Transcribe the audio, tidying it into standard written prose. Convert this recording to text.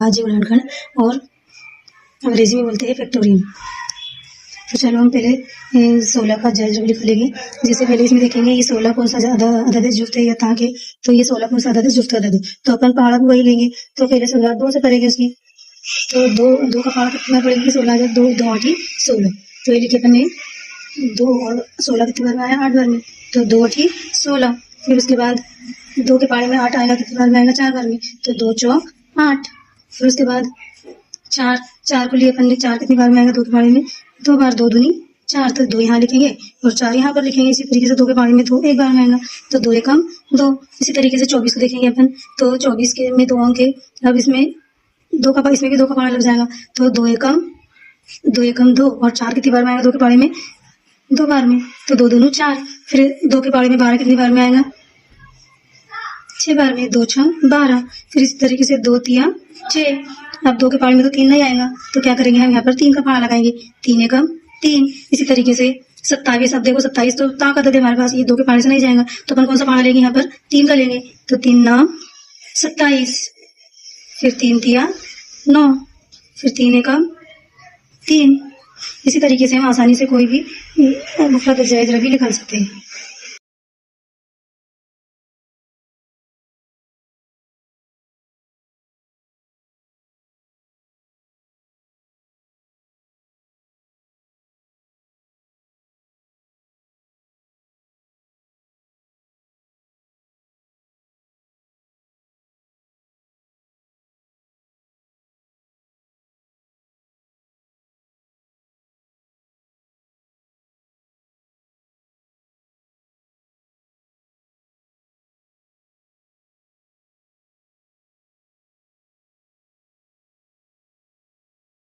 आज गुणनखंड और अंग्रेजी में बोलते हैं फैक्टोरियल। तो चलो हम पहले 16 का जायज लिख लेंगे। जैसे पहले इसमें देखेंगे ये 16 कौन सा अदद है जुफ्त है या ताक है, तो ये 16 कौन सा अदद है जुफ्त अदद है, तो अपन पहाड़ा भी वही लेंगे। तो पहले 16 2 से करेंगे उसकी, तो दो का पहाड़ा कितना पड़ेगी 16 आ जाए 2 2 8 16। तो ये लिखे अपन ने 2 और 16 कितनी बार में आया 8 बार में, तो 2 8 16। फिर उसके बाद 2 के पहाड़े में 8 आएगा, कितनी बार में आएगा 4 बार में, तो 2 चौक 8। फिर उसके बाद 4 को लिए अपन ने 4 कितनी बार में आएगा 2 के पहाड़े में 2 बार, 2 दूनी 4, तो 2 यहाँ लिखेंगे और 4 यहाँ पर लिखेंगे। इसी तरीके से 2 के पहाड़े में 2 एक बार में आएगा, तो 2 एकम 2। इसी तरीके से 24 को देखेंगे अपन, तो 24 के में 2 अंक है। अब इसमें इसमें भी 2 का पहाड़ा लग जाएगा, तो 2 एकम 2 और 4 कितनी बार में आएगा 2 के पहाड़े में 2 बार में, तो 2 दूनी 4। फिर 2 के पहाड़े में 12 कितनी बार में आएगा 6 बार में, 2 6 12। फिर इस तरीके से 2 3 6। अब 2 के पहाड़े में तो 3 नहीं आएगा, तो क्या करेंगे हम यहाँ पर 3 का पहाड़ा लगाएंगे, 3 एकम 3। इसी तरीके से 27, अब देखो 27 तो ताक अदद है हमारे पास, ये 2 के पहाड़े से नहीं जाएगा, तो अपन कौन सा पहाड़ा लेंगे यहाँ पर 3 का लेंगे, तो 3 9 27। फिर 3 3 9, फिर 3 एकम 3। इसी तरीके से हम आसानी से कोई भी मुफरद जायज रबी निकाल सकते हैं।